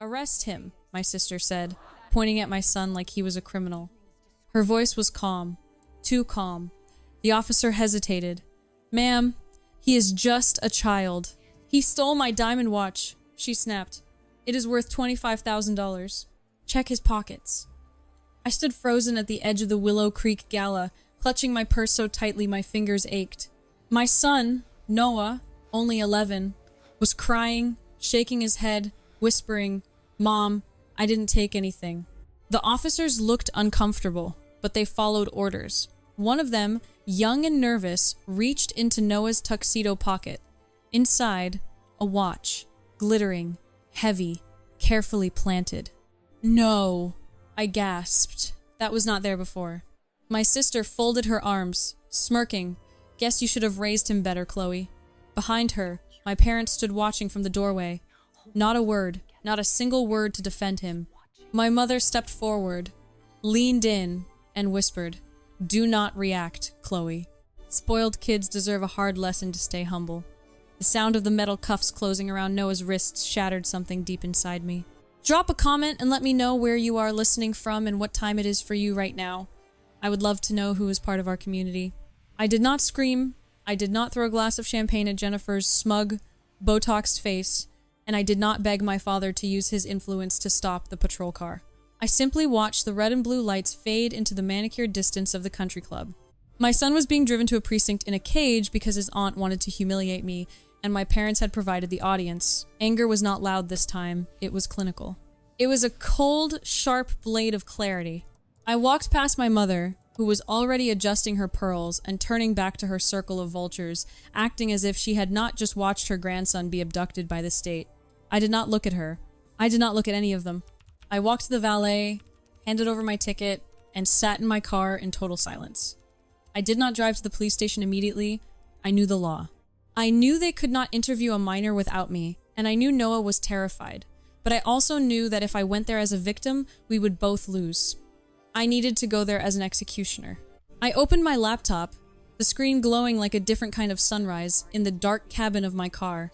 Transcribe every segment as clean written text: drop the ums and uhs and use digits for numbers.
"Arrest him," my sister said, pointing at my son like he was a criminal. Her voice was calm. Too calm. The officer hesitated. "Ma'am, he is just a child." "He stole my diamond watch," she snapped. "It is worth $25,000. Check his pockets." I stood frozen at the edge of the Willow Creek Gala, clutching my purse so tightly my fingers ached. My son, Noah, only 11, was crying, shaking his head, whispering, "Mom, I didn't take anything." The officers looked uncomfortable, but they followed orders. One of them, young and nervous, reached into Noah's tuxedo pocket. Inside, a watch, glittering, heavy, carefully planted. "No," I gasped. That was not there before. My sister folded her arms, smirking. "Guess you should have raised him better, Chloe." Behind her, my parents stood watching from the doorway. Not a word, not a single word to defend him. My mother stepped forward, leaned in, and whispered, "Do not react, Chloe. Spoiled kids deserve a hard lesson to stay humble." The sound of the metal cuffs closing around Noah's wrists shattered something deep inside me. Drop a comment and let me know where you are listening from and what time it is for you right now. I would love to know who is part of our community. I did not scream, I did not throw a glass of champagne at Jennifer's smug, Botoxed face, and I did not beg my father to use his influence to stop the patrol car. I simply watched the red and blue lights fade into the manicured distance of the country club. My son was being driven to a precinct in a cage because his aunt wanted to humiliate me, and my parents had provided the audience. Anger was not loud this time, it was clinical. It was a cold, sharp blade of clarity. I walked past my mother, who was already adjusting her pearls and turning back to her circle of vultures, acting as if she had not just watched her grandson be abducted by the state. I did not look at her. I did not look at any of them. I walked to the valet, handed over my ticket, and sat in my car in total silence. I did not drive to the police station immediately. I knew the law. I knew they could not interview a minor without me, and I knew Noah was terrified. But I also knew that if I went there as a victim, we would both lose. I needed to go there as an executioner. I opened my laptop, the screen glowing like a different kind of sunrise, in the dark cabin of my car.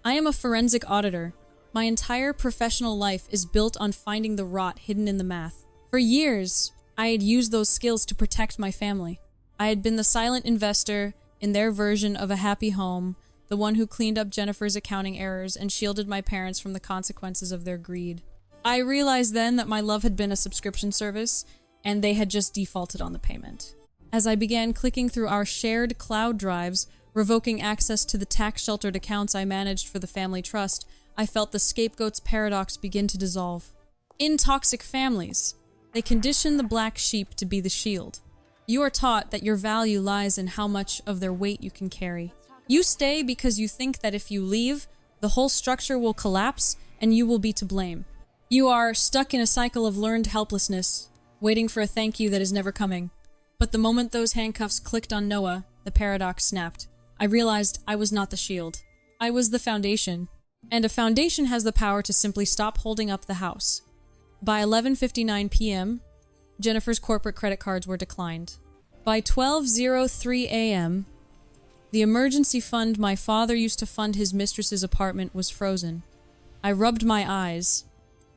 I am a forensic auditor. My entire professional life is built on finding the rot hidden in the math. For years, I had used those skills to protect my family. I had been the silent investor in their version of a happy home, the one who cleaned up Jennifer's accounting errors and shielded my parents from the consequences of their greed. I realized then that my love had been a subscription service, and they had just defaulted on the payment. As I began clicking through our shared cloud drives, revoking access to the tax-sheltered accounts I managed for the family trust, I felt the scapegoat's paradox begin to dissolve. In toxic families, they condition the black sheep to be the shield. You are taught that your value lies in how much of their weight you can carry. You stay because you think that if you leave, the whole structure will collapse and you will be to blame. You are stuck in a cycle of learned helplessness, waiting for a thank you that is never coming. But the moment those handcuffs clicked on Noah, the paradox snapped. I realized I was not the shield. I was the foundation. And a foundation has the power to simply stop holding up the house. By 11:59 p.m., Jennifer's corporate credit cards were declined. By 12:03 a.m., the emergency fund my father used to fund his mistress's apartment was frozen. I rubbed my eyes,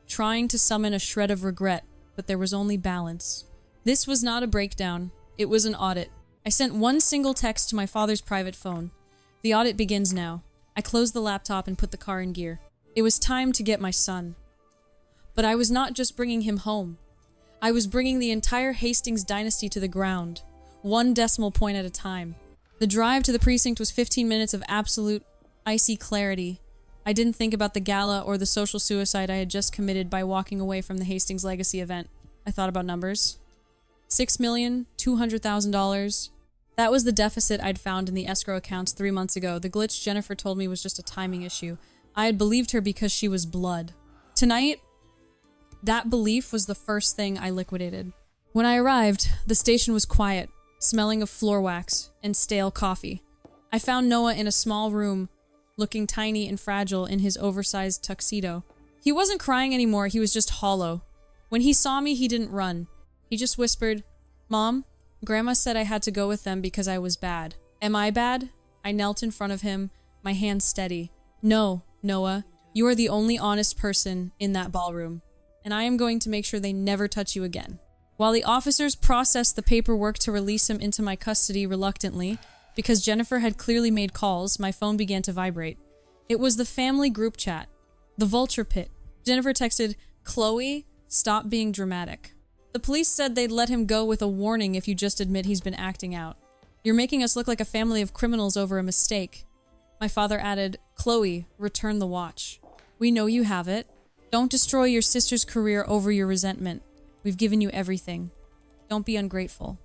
trying to summon a shred of regret, but there was only balance. This was not a breakdown. It was an audit. I sent one single text to my father's private phone. The audit begins now. I closed the laptop and put the car in gear. It was time to get my son. But I was not just bringing him home. I was bringing the entire Hastings dynasty to the ground, one decimal point at a time. The drive to the precinct was 15 minutes of absolute, icy clarity. I didn't think about the gala or the social suicide I had just committed by walking away from the Hastings Legacy event. I thought about numbers. $6,200,000. That was the deficit I'd found in the escrow accounts 3 months ago. The glitch Jennifer told me was just a timing issue. I had believed her because she was blood. Tonight, that belief was the first thing I liquidated. When I arrived, the station was quiet, smelling of floor wax and stale coffee. I found Noah in a small room, looking tiny and fragile in his oversized tuxedo. He wasn't crying anymore, he was just hollow. When he saw me, he didn't run. He just whispered, "Mom, Grandma said I had to go with them because I was bad. Am I bad?" I knelt in front of him, my hands steady. "No, Noah, You are the only honest person in that ballroom, and I am going to make sure they never touch you again. While the officers processed the paperwork to release him into my custody reluctantly, because Jennifer had clearly made calls, my phone began to vibrate. It was the family group chat. The vulture pit. Jennifer texted, "Chloe, stop being dramatic. The police said they'd let him go with a warning if you just admit he's been acting out. You're making us look like a family of criminals over a mistake." My father added, "Chloe, return the watch. We know you have it. Don't destroy your sister's career over your resentment. We've given you everything. Don't be ungrateful."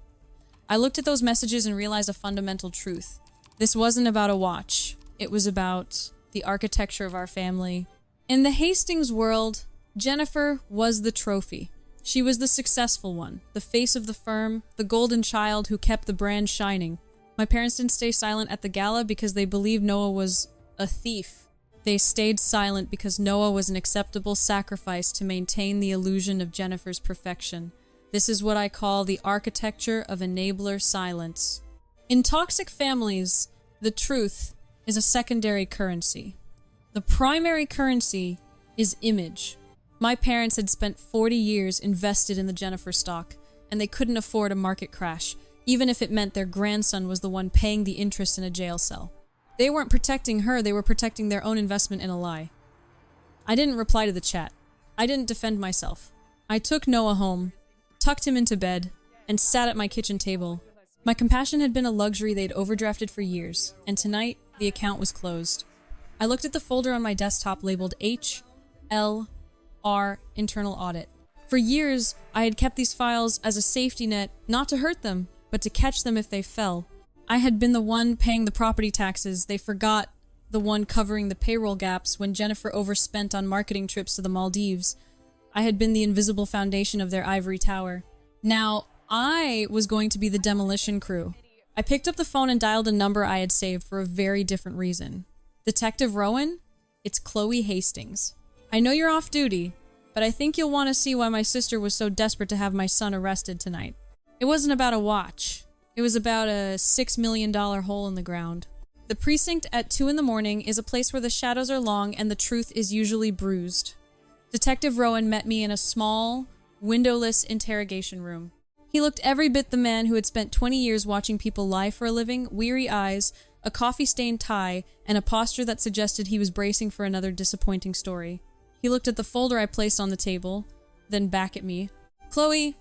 I looked at those messages and realized a fundamental truth. This wasn't about a watch. It was about the architecture of our family. In the Hastings world, Jennifer was the trophy. She was the successful one, the face of the firm, the golden child who kept the brand shining. My parents didn't stay silent at the gala because they believed Noah was a thief. They stayed silent because Noah was an acceptable sacrifice to maintain the illusion of Jennifer's perfection. This is what I call the architecture of enabler silence. In toxic families, the truth is a secondary currency. The primary currency is image. My parents had spent 40 years invested in the Jennifer stock, and they couldn't afford a market crash, even if it meant their grandson was the one paying the interest in a jail cell. They weren't protecting her, they were protecting their own investment in a lie. I didn't reply to the chat. I didn't defend myself. I took Noah home, tucked him into bed, and sat at my kitchen table. My compassion had been a luxury they'd overdrafted for years, and tonight, the account was closed. I looked at the folder on my desktop labeled HLR Internal Audit. For years, I had kept these files as a safety net, not to hurt them, but to catch them if they fell. I had been the one paying the property taxes. They forgot the one covering the payroll gaps when Jennifer overspent on marketing trips to the Maldives. I had been the invisible foundation of their ivory tower. Now, I was going to be the demolition crew. I picked up the phone and dialed a number I had saved for a very different reason. "Detective Rowan? It's Chloe Hastings. I know you're off duty, but I think you'll want to see why my sister was so desperate to have my son arrested tonight. It wasn't about a watch. It was about a $6 million hole in the ground. The precinct at 2 in the morning is a place where the shadows are long and the truth is usually bruised." Detective Rowan met me in a small, windowless interrogation room. He looked every bit the man who had spent 20 years watching people lie for a living, weary eyes, a coffee-stained tie, and a posture that suggested he was bracing for another disappointing story. He looked at the folder I placed on the table, then back at me. "Chloe,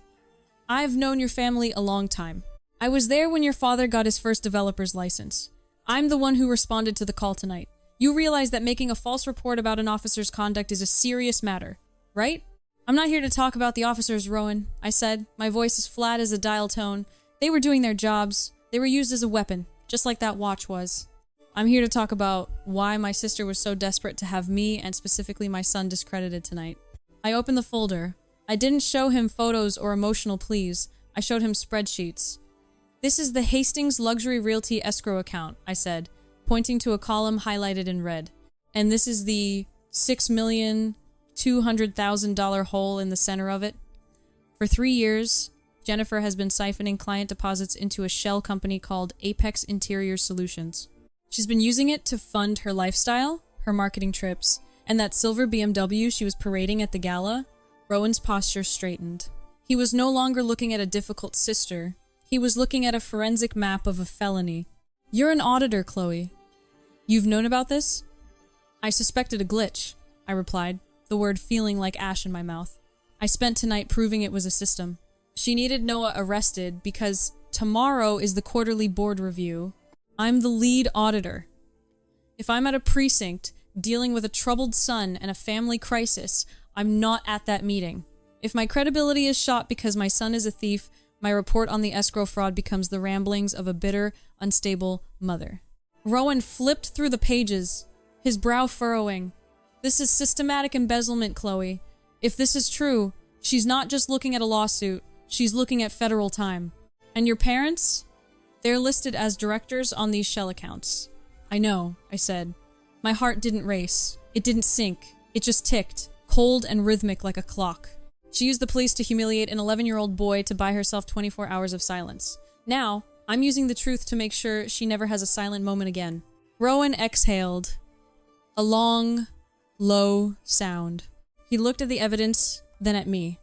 I've known your family a long time. I was there when your father got his first developer's license. I'm the one who responded to the call tonight. You realize that making a false report about an officer's conduct is a serious matter, right?" "I'm not here to talk about the officers, Rowan," I said, my voice as flat as a dial tone. "They were doing their jobs. They were used as a weapon, just like that watch was. I'm here to talk about why my sister was so desperate to have me, and specifically my son, discredited tonight." I opened the folder. I didn't show him photos or emotional pleas. I showed him spreadsheets. "This is the Hastings Luxury Realty escrow account," I said, pointing to a column highlighted in red. "And this is the $6,200,000 hole in the center of it. For 3 years, Jennifer has been siphoning client deposits into a shell company called Apex Interior Solutions. She's been using it to fund her lifestyle, her marketing trips, and that silver BMW she was parading at the gala." Rowan's posture straightened. He was no longer looking at a difficult sister. He was looking at a forensic map of a felony. "You're an auditor, Chloe. You've known about this?" "I suspected a glitch," I replied, the word feeling like ash in my mouth. "I spent tonight proving it was a system. She needed Noah arrested because tomorrow is the quarterly board review. I'm the lead auditor. If I'm at a precinct dealing with a troubled son and a family crisis, I'm not at that meeting. If my credibility is shot because my son is a thief, my report on the escrow fraud becomes the ramblings of a bitter, unstable mother." Rowan flipped through the pages, his brow furrowing. "This is systematic embezzlement, Chloe. If this is true, she's not just looking at a lawsuit, she's looking at federal time. And your parents? They're listed as directors on these shell accounts." "I know," I said. My heart didn't race. It didn't sink. It just ticked, cold and rhythmic like a clock. She used the police to humiliate an 11-year-old boy to buy herself 24 hours of silence. Now, I'm using the truth to make sure she never has a silent moment again. Rowan exhaled. A long, Low sound. He looked at the evidence, then at me.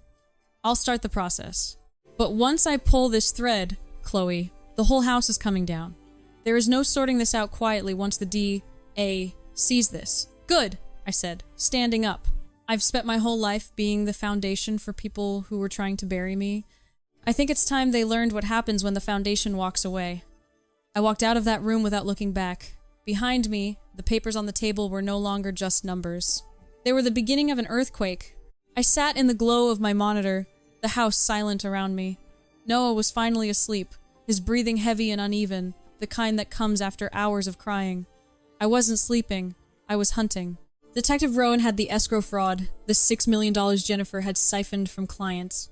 I'll start the process. But once I pull this thread, Chloe, the whole house is coming down. There is no sorting this out quietly once the DA sees this. Good, I said, standing up. I've spent my whole life being the foundation for people who were trying to bury me. I think it's time they learned what happens when the foundation walks away. I walked out of that room without looking back. Behind me, the papers on the table were no longer just numbers. They were the beginning of an earthquake. I sat in the glow of my monitor, the house silent around me. Noah was finally asleep, his breathing heavy and uneven, the kind that comes after hours of crying. I wasn't sleeping. I was hunting. Detective Rowan had the escrow fraud, the $6 million Jennifer had siphoned from clients.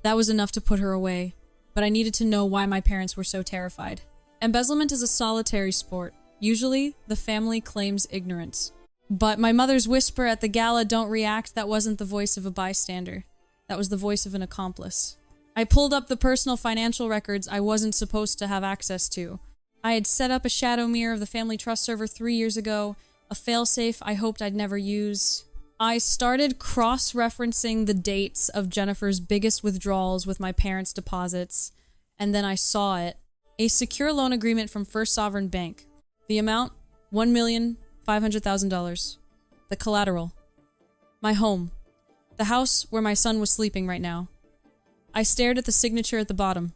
That was enough to put her away, but I needed to know why my parents were so terrified. Embezzlement is a solitary sport. Usually, the family claims ignorance. But my mother's whisper at the gala "Don't react," that wasn't the voice of a bystander. That was the voice of an accomplice. I pulled up the personal financial records I wasn't supposed to have access to. I had set up a shadow mirror of the family trust server 3 years ago, a failsafe I hoped I'd never use. I started cross-referencing the dates of Jennifer's biggest withdrawals with my parents' deposits, and then I saw it. A secure loan agreement from First Sovereign Bank. The amount? $1,500,000. The collateral. My home. The house where my son was sleeping right now. I stared at the signature at the bottom.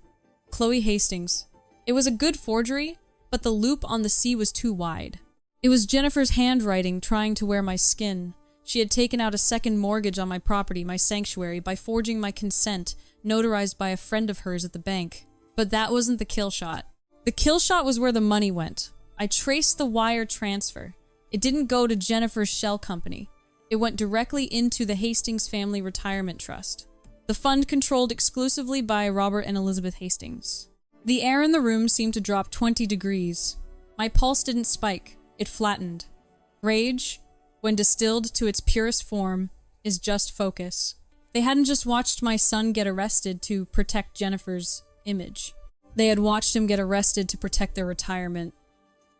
Chloe Hastings. It was a good forgery, but the loop on the C was too wide. It was Jennifer's handwriting trying to wear my skin. She had taken out a second mortgage on my property, my sanctuary, by forging my consent, notarized by a friend of hers at the bank. But that wasn't the kill shot. The kill shot was where the money went. I traced the wire transfer. It didn't go to Jennifer's shell company. It went directly into the Hastings Family Retirement Trust. The fund controlled exclusively by Robert and Elizabeth Hastings. The air in the room seemed to drop 20 degrees. My pulse didn't spike. It flattened. Rage, when distilled to its purest form, is just focus. They hadn't just watched my son get arrested to protect Jennifer's image. They had watched him get arrested to protect their retirement.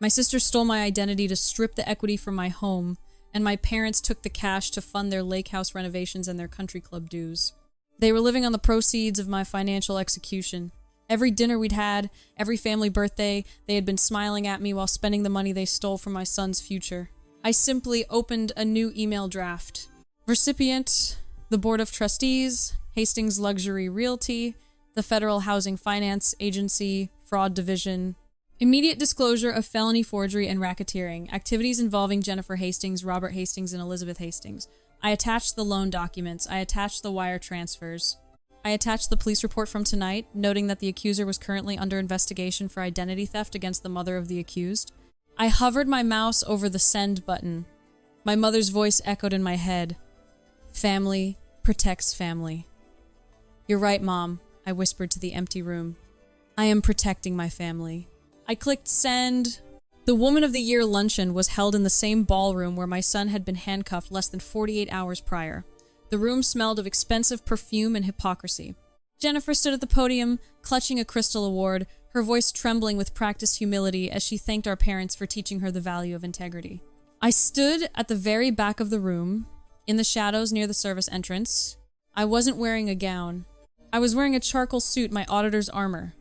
My sister stole my identity to strip the equity from my home, and my parents took the cash to fund their lake house renovations and their country club dues. They were living on the proceeds of my financial execution. Every dinner we'd had, every family birthday, they had been smiling at me while spending the money they stole from my son's future. I simply opened a new email draft. Recipient, the Board of Trustees, Hastings Luxury Realty, the Federal Housing Finance Agency, Fraud Division. Immediate disclosure of felony forgery and racketeering, activities involving Jennifer Hastings, Robert Hastings, and Elizabeth Hastings. I attached the loan documents. I attached the wire transfers. I attached the police report from tonight, noting that the accuser was currently under investigation for identity theft against the mother of the accused. I hovered my mouse over the send button. My mother's voice echoed in my head. Family protects family. You're right, Mom, I whispered to the empty room. I am protecting my family. I clicked send. The Woman of the Year luncheon was held in the same ballroom where my son had been handcuffed less than 48 hours prior. The room smelled of expensive perfume and hypocrisy. Jennifer stood at the podium, clutching a crystal award, her voice trembling with practiced humility as she thanked our parents for teaching her the value of integrity. I stood at the very back of the room, in the shadows near the service entrance. I wasn't wearing a gown. I was wearing a charcoal suit, my auditor's armor.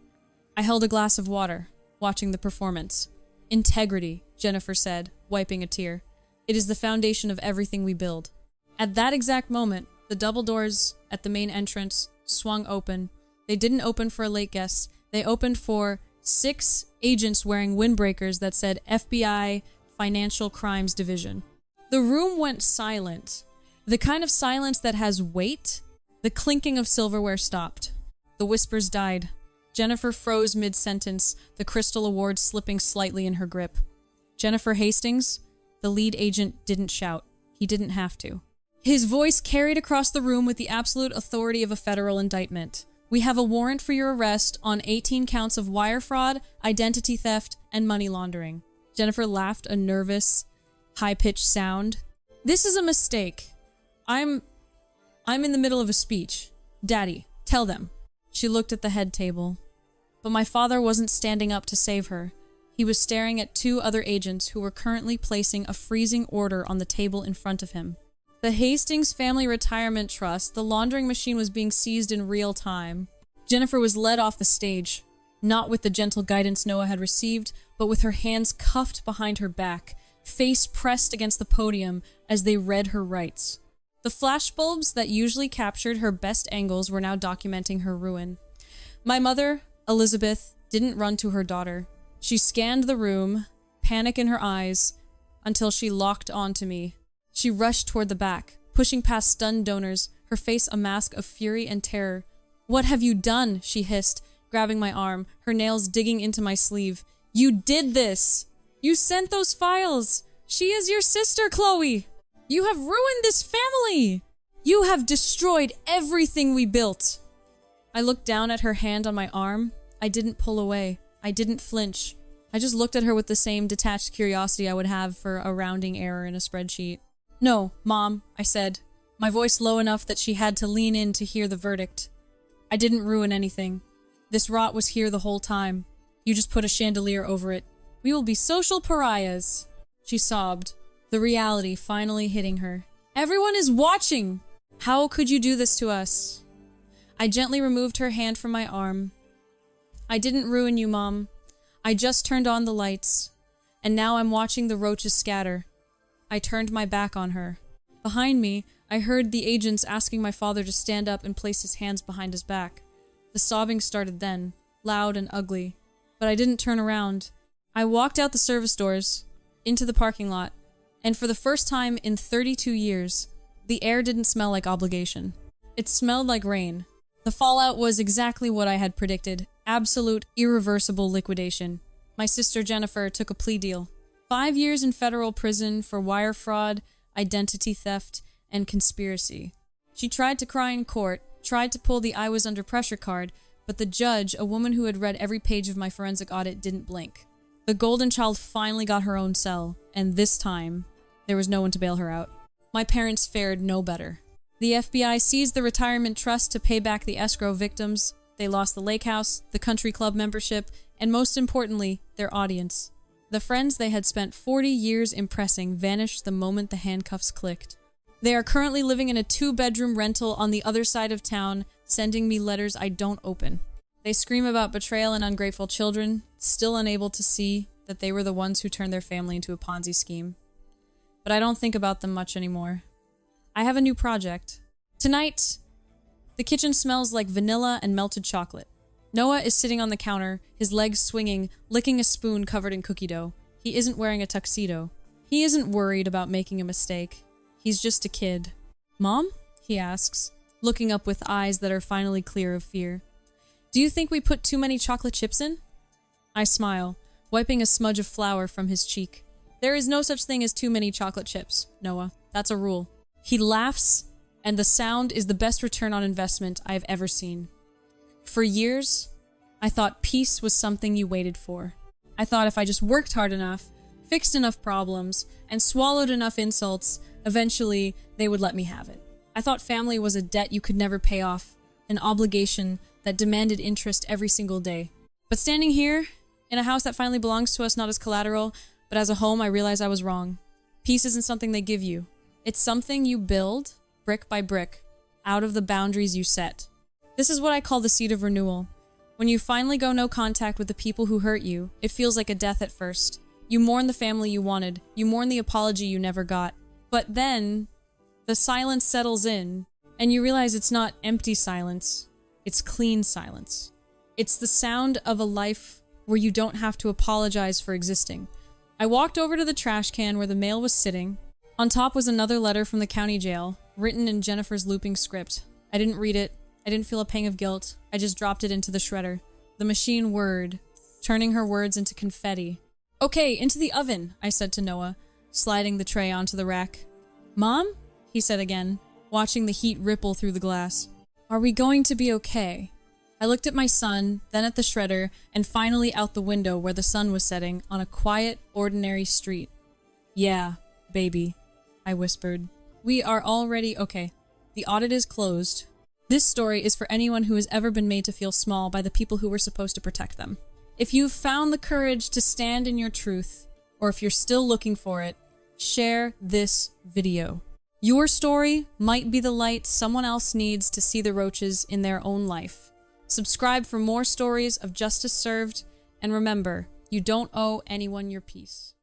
I held a glass of water, watching the performance. Integrity, Jennifer said, wiping a tear. It is the foundation of everything we build. At that exact moment, the double doors at the main entrance swung open. They didn't open for a late guest. They opened for 6 agents wearing windbreakers that said FBI Financial Crimes Division. The room went silent. The kind of silence that has weight. The clinking of silverware stopped. The whispers died. Jennifer froze mid-sentence, the crystal award slipping slightly in her grip. Jennifer Hastings, the lead agent, didn't shout. He didn't have to. His voice carried across the room with the absolute authority of a federal indictment. We have a warrant for your arrest on 18 counts of wire fraud, identity theft, and money laundering. Jennifer laughed a nervous, high-pitched sound. This is a mistake. I'm in the middle of a speech. Daddy, tell them. She looked at the head table. But my father wasn't standing up to save her. He was staring at two other agents who were currently placing a freezing order on the table in front of him. The Hastings Family Retirement Trust, the laundering machine was being seized in real time. Jennifer was led off the stage, not with the gentle guidance Noah had received, but with her hands cuffed behind her back, face pressed against the podium as they read her rights. The flashbulbs that usually captured her best angles were now documenting her ruin. My mother, Elizabeth, didn't run to her daughter. She scanned the room, panic in her eyes, until she locked onto me. She rushed toward the back, pushing past stunned donors, her face a mask of fury and terror. "What have you done?" she hissed, grabbing my arm, her nails digging into my sleeve. "You did this! You sent those files! She is your sister, Chloe! You have ruined this family! You have destroyed everything we built!" I looked down at her hand on my arm. I didn't pull away. I didn't flinch. I just looked at her with the same detached curiosity I would have for a rounding error in a spreadsheet. "No, Mom," I said, my voice low enough that she had to lean in to hear the verdict. "I didn't ruin anything. This rot was here the whole time. You just put a chandelier over it. We will be social pariahs." She sobbed, the reality finally hitting her. "Everyone is watching! How could you do this to us?" I gently removed her hand from my arm. "I didn't ruin you, Mom. I just turned on the lights. And now I'm watching the roaches scatter." I turned my back on her. Behind me, I heard the agents asking my father to stand up and place his hands behind his back. The sobbing started then, loud and ugly. But I didn't turn around. I walked out the service doors, into the parking lot, and for the first time in 32 years, the air didn't smell like obligation. It smelled like rain. The fallout was exactly what I had predicted. Absolute, irreversible liquidation. My sister Jennifer took a plea deal. 5 years in federal prison for wire fraud, identity theft, and conspiracy. She tried to cry in court, tried to pull the "I was under pressure" card, but the judge, a woman who had read every page of my forensic audit, didn't blink. The golden child finally got her own cell, and this time, there was no one to bail her out. My parents fared no better. The FBI seized the retirement trust to pay back the escrow victims. They lost the lake house, the country club membership, and most importantly, their audience. The friends they had spent 40 years impressing vanished the moment the handcuffs clicked. They are currently living in a 2-bedroom rental on the other side of town, sending me letters I don't open. They scream about betrayal and ungrateful children, still unable to see that they were the ones who turned their family into a Ponzi scheme. But I don't think about them much anymore. I have a new project. Tonight, the kitchen smells like vanilla and melted chocolate. Noah is sitting on the counter, his legs swinging, licking a spoon covered in cookie dough. He isn't wearing a tuxedo. He isn't worried about making a mistake. He's just a kid. "Mom?" he asks, looking up with eyes that are finally clear of fear. "Do you think we put too many chocolate chips in?" I smile, wiping a smudge of flour from his cheek. "There is no such thing as too many chocolate chips, Noah. That's a rule." He laughs, and the sound is the best return on investment I have ever seen. For years, I thought peace was something you waited for. I thought if I just worked hard enough, fixed enough problems, and swallowed enough insults, eventually they would let me have it. I thought family was a debt you could never pay off, an obligation that demanded interest every single day. But standing here, in a house that finally belongs to us not as collateral, but as a home, I realized I was wrong. Peace isn't something they give you. It's something you build, brick by brick, out of the boundaries you set. This is what I call the seed of renewal. When you finally go no contact with the people who hurt you, it feels like a death at first. You mourn the family you wanted. You mourn the apology you never got. But then, the silence settles in, and you realize it's not empty silence. It's clean silence. It's the sound of a life where you don't have to apologize for existing. I walked over to the trash can where the mail was sitting. On top was another letter from the county jail, written in Jennifer's looping script. I didn't read it. I didn't feel a pang of guilt. I just dropped it into the shredder. The machine whirred, turning her words into confetti. "Okay, into the oven," I said to Noah, sliding the tray onto the rack. "Mom?" he said again, watching the heat ripple through the glass. "Are we going to be okay?" I looked at my son, then at the shredder, and finally out the window where the sun was setting on a quiet, ordinary street. "Yeah, baby," I whispered. "We are already okay. The audit is closed. This story is for anyone who has ever been made to feel small by the people who were supposed to protect them. If you've found the courage to stand in your truth, or if you're still looking for it, share this video. Your story might be the light someone else needs to see the roaches in their own life. Subscribe for more stories of justice served, and remember, you don't owe anyone your peace.